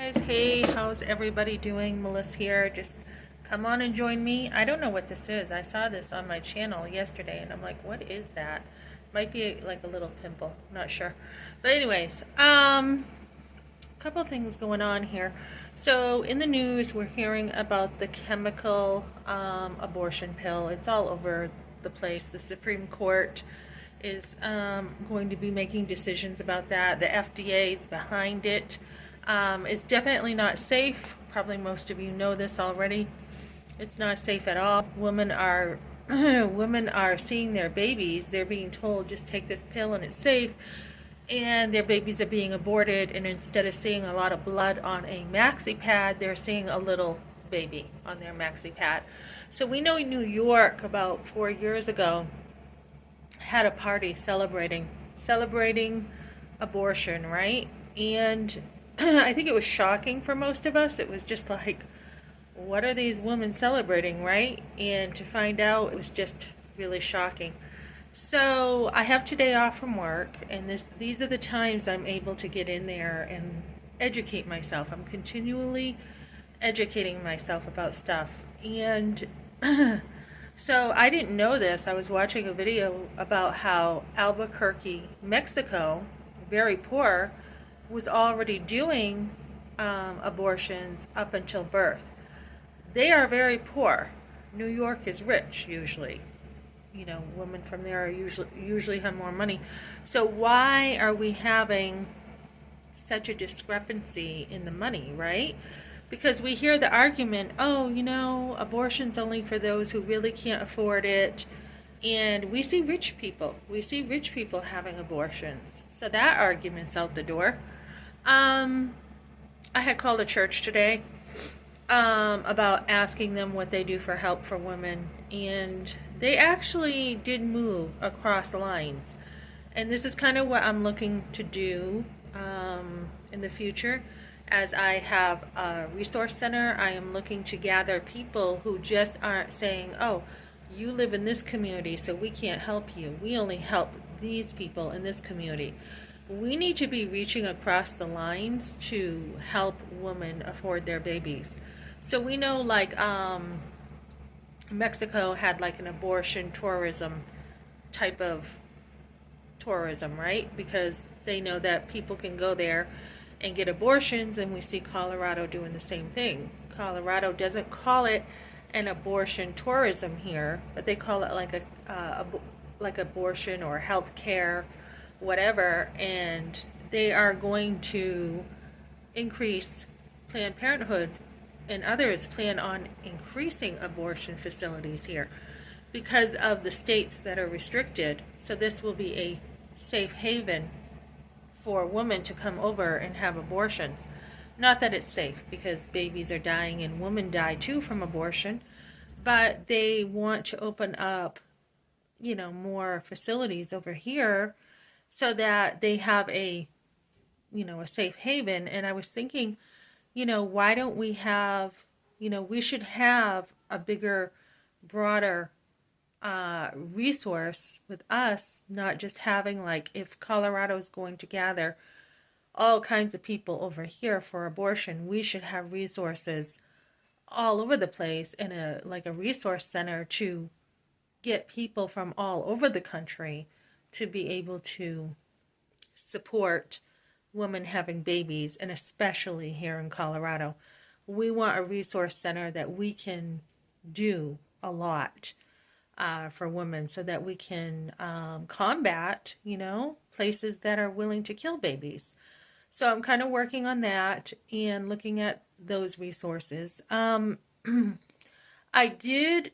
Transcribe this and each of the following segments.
Guys, hey, how's everybody doing? Melissa here. Just come on and join me. I don't know what this is. I saw this on my channel yesterday and I'm like, what is that? Might be like a little pimple. Not sure. But anyways, couple things going on here. So in the news, we're hearing about the chemical abortion pill. It's all over the place. The Supreme Court is going to be making decisions about that. The FDA is behind it. It's definitely not safe. Probably most of you know this already. It's not safe at all. Women are women are seeing their babies. They're being told just take this pill and it's safe, and their babies are being aborted. And instead of seeing a lot of blood on a maxi pad, they're seeing a little baby on their maxi pad. So we know New York about 4 years ago had a party celebrating abortion, right? And I think it was shocking for most of us. It was just like, what are these women celebrating, right? And to find out, it was just really shocking. So I have today off from work, and these are the times I'm able to get in there and educate myself. I'm continually educating myself about stuff. And so I didn't know this. I was watching a video about how Albuquerque, Mexico, very poor, was already doing abortions up until birth. They are very poor. New York is rich usually. You know, women from there are usually have more money. So why are we having such a discrepancy in the money, right? Because we hear the argument, oh, you know, abortion's only for those who really can't afford it. And we see rich people. We see rich people having abortions. So that argument's out the door. I had called a church today about asking them what they do for help for women. And they actually did move across lines. And this is kind of what I'm looking to do in the future. As I have a resource center, I am looking to gather people who just aren't saying, oh, you live in this community, so we can't help you. We only help these people in this community. We need to be reaching across the lines to help women afford their babies. So we know, like, Mexico had like an abortion tourism type of tourism, right? Because they know that people can go there and get abortions, and we see Colorado doing the same thing. Colorado doesn't call it an abortion tourism here, but they call it like like abortion or health care, whatever, and they are going to increase Planned Parenthood, and others plan on increasing abortion facilities here because of the states that are restricted. So this will be a safe haven for women to come over and have abortions. Not that it's safe, because babies are dying and women die too from abortion, but they want to open up, you know, more facilities over here so that they have a, you know, a safe haven. And I was thinking, you know, why don't we have, you know, we should have a bigger, broader resource with us, not just having, like, if Colorado is going to gather all kinds of people over here for abortion, we should have resources all over the place in a like a resource center to get people from all over the country to be able to support women having babies, and especially here in Colorado. We want a resource center that we can do a lot for women, so that we can combat, you know, places that are willing to kill babies. So I'm kind of working on that and looking at those resources. I did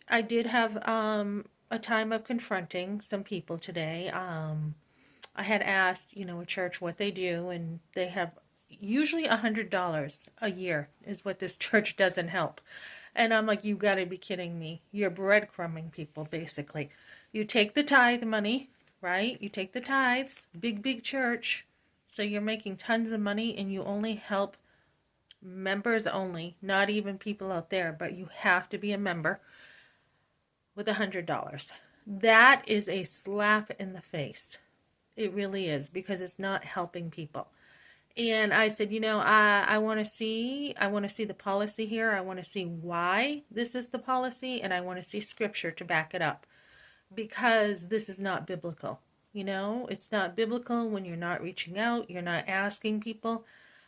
have a time of confronting some people today. I had asked, you know, a church what they do, and they have usually $100 a year is what this church doesn't help. And I'm like, you got to be kidding me. You're breadcrumbing people, basically. You take the tithe money, right? You take the tithes, big church. So you're making tons of money, and you only help members only, not even people out there, but you have to be a member with $100. That is a slap in the face. It really is, because it's not helping people. And I said, I I want to see the policy here. I want to see why this is the policy, and I want to see scripture to back it up because this is not biblical. It's not biblical when you're not reaching out, you're not asking people,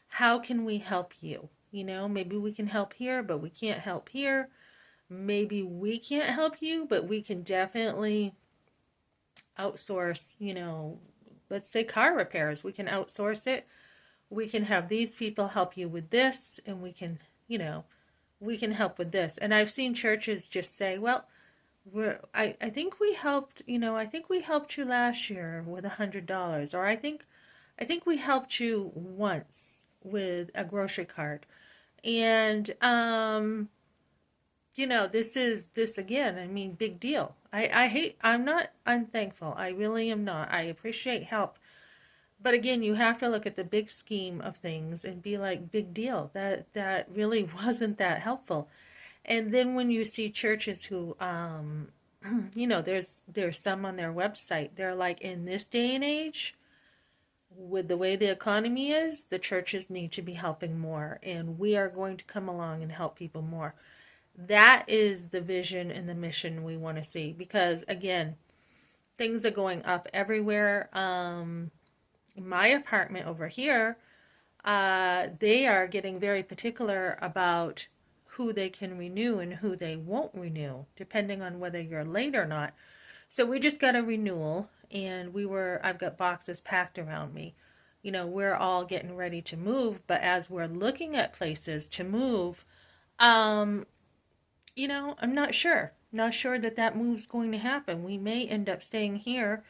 how can we help you? Maybe we can help here, but we can't help here. Maybe we can't help you, but we can definitely outsource, let's say car repairs. We can outsource it. We can have these people help you with this, and we can help with this. And I've seen churches just say, well, I think we helped, I think we helped you last year with $100, or I think we helped you once with a grocery cart. And this again, I mean, big deal. I'm not unthankful. I really am not. I appreciate help. But again, you have to look at the big scheme of things and be like, big deal. That really wasn't that helpful. And then when you see churches who, there's some on their website, they're like, in this day and age, with the way the economy is, the churches need to be helping more, and we are going to come along and help people more. That is the vision and the mission we want to see, because again, things are going up everywhere. My apartment over here, they are getting very particular about who they can renew and who they won't renew, depending on whether you're late or not. So we just got a renewal, and I've got boxes packed around me. We're all getting ready to move, but as we're looking at places to move, I'm not sure. Not sure that move's going to happen. We may end up staying here,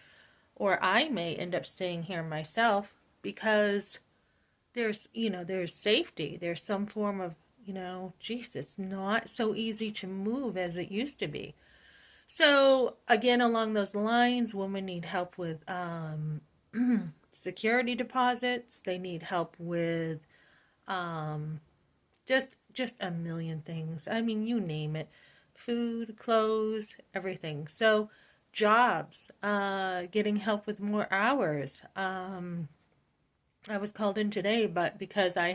or I may end up staying here myself, because there's safety. There's some form of, it's not so easy to move as it used to be. So again, along those lines, women need help with security deposits. They need help with just a million things. I mean, you name it. Food, clothes, everything. So jobs, getting help with more hours. I was called in today, but because I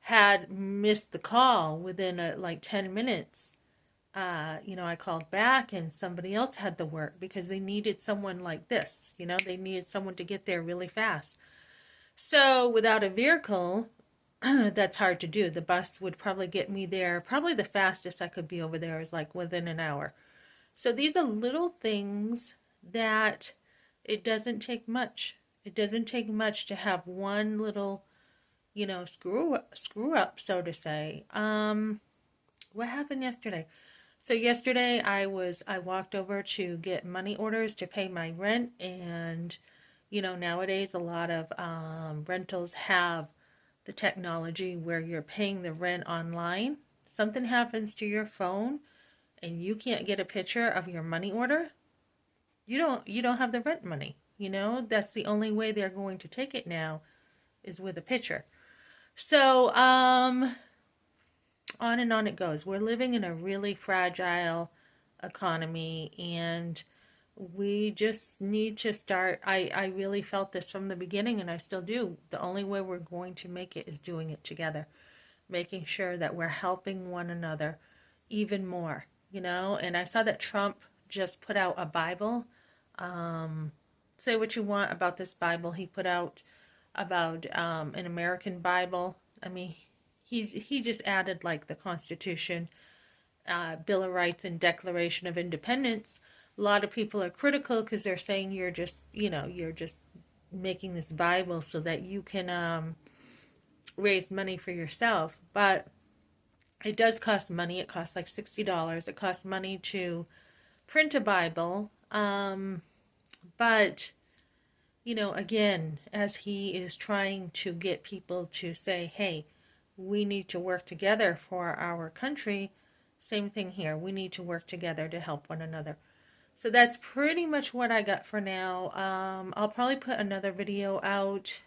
had missed the call within like 10 minutes, I called back and somebody else had the work because they needed someone like this. They needed someone to get there really fast. So without a vehicle, that's hard to do. The bus would probably get me there. Probably the fastest I could be over there is like within an hour. So these are little things that it doesn't take much. It doesn't take much to have one little, screw up, so to say. What happened yesterday? So yesterday I walked over to get money orders to pay my rent, and nowadays a lot of rentals have the technology where you're paying the rent online. Something happens to your phone and you can't get a picture of your money order, you don't have the rent money. That's the only way they're going to take it now, is with a picture. So on and on it goes. We're living in a really fragile economy, and we just need to start. I really felt this from the beginning, and I still do. The only way we're going to make it is doing it together, making sure that we're helping one another even more, And I saw that Trump just put out a Bible. Say what you want about this Bible he put out about an American Bible. I mean, he just added like the Constitution, Bill of Rights, and Declaration of Independence. A lot of people are critical because they're saying you're just making this Bible so that you can raise money for yourself. But it does cost money. It costs like $60. It costs money to print a Bible. But, again, as he is trying to get people to say, hey, we need to work together for our country, same thing here. We need to work together to help one another. So that's pretty much what I got for now. I'll probably put another video out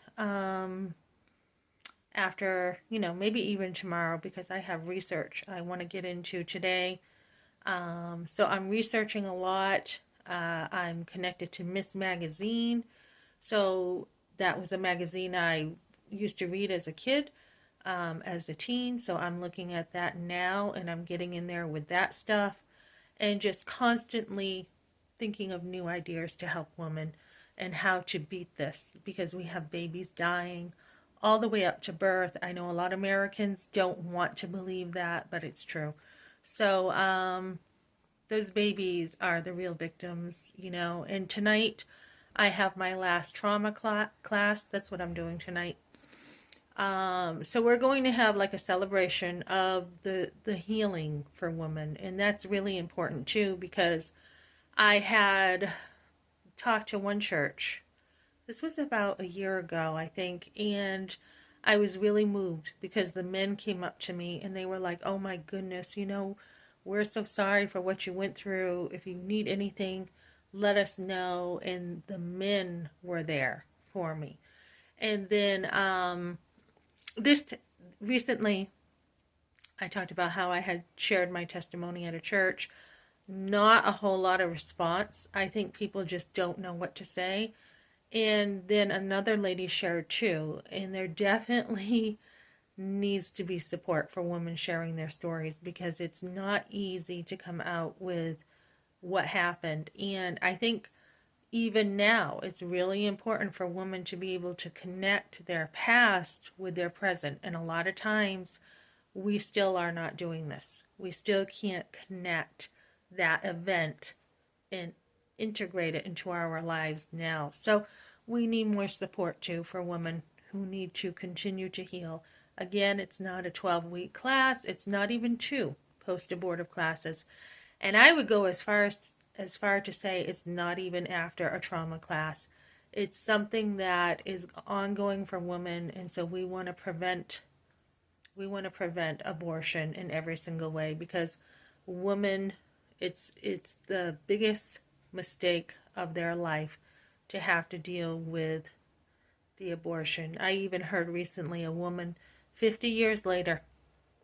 after, maybe even tomorrow, because I have research I want to get into today. So I'm researching a lot. I'm connected to Miss Magazine. So that was a magazine I used to read as a kid, as a teen. So I'm looking at that now and I'm getting in there with that stuff and just constantly thinking of new ideas to help women and how to beat this because we have babies dying all the way up to birth. I know a lot of Americans don't want to believe that, but it's true. So, those babies are the real victims, you know. And tonight, I have my last trauma class. That's what I'm doing tonight. So we're going to have like a celebration of the healing for women, and that's really important too because I had talked to one church. This was about a year ago, I think, and I was really moved because the men came up to me and they were like, "Oh my goodness, you know, we're so sorry for what you went through. If you need anything, let us know." And the men were there for me. And then this recently, I talked about how I had shared my testimony at a church. Not a whole lot of response. I think people just don't know what to say. And then another lady shared too, and there definitely needs to be support for women sharing their stories because it's not easy to come out with what happened. And I think even now, it's really important for women to be able to connect their past with their present. And a lot of times, we still are not doing this. We still can't connect that event and integrate it into our lives now. So we need more support too for women who need to continue to heal. Again, it's not a 12-week class. It's not even 2 post-abortive classes. And I would go as far to say it's not even after a trauma class. It's something that is ongoing for women, and so we want to prevent abortion in every single way because women, it's the biggest mistake of their life to have to deal with the abortion. I even heard recently a woman 50 years later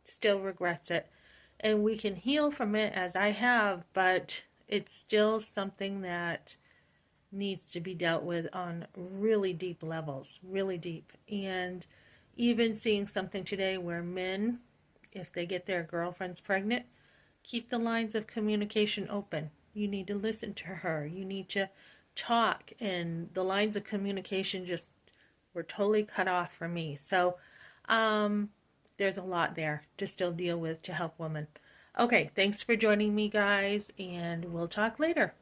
still regrets it. And we can heal from it as I have, but it's still something that needs to be dealt with on really deep levels, really deep. And even seeing something today where men, if they get their girlfriends pregnant, keep the lines of communication open. You need to listen to her. You need to talk. And the lines of communication just were totally cut off for me. So, there's a lot there to still deal with to help women. Okay, thanks for joining me, guys, and we'll talk later.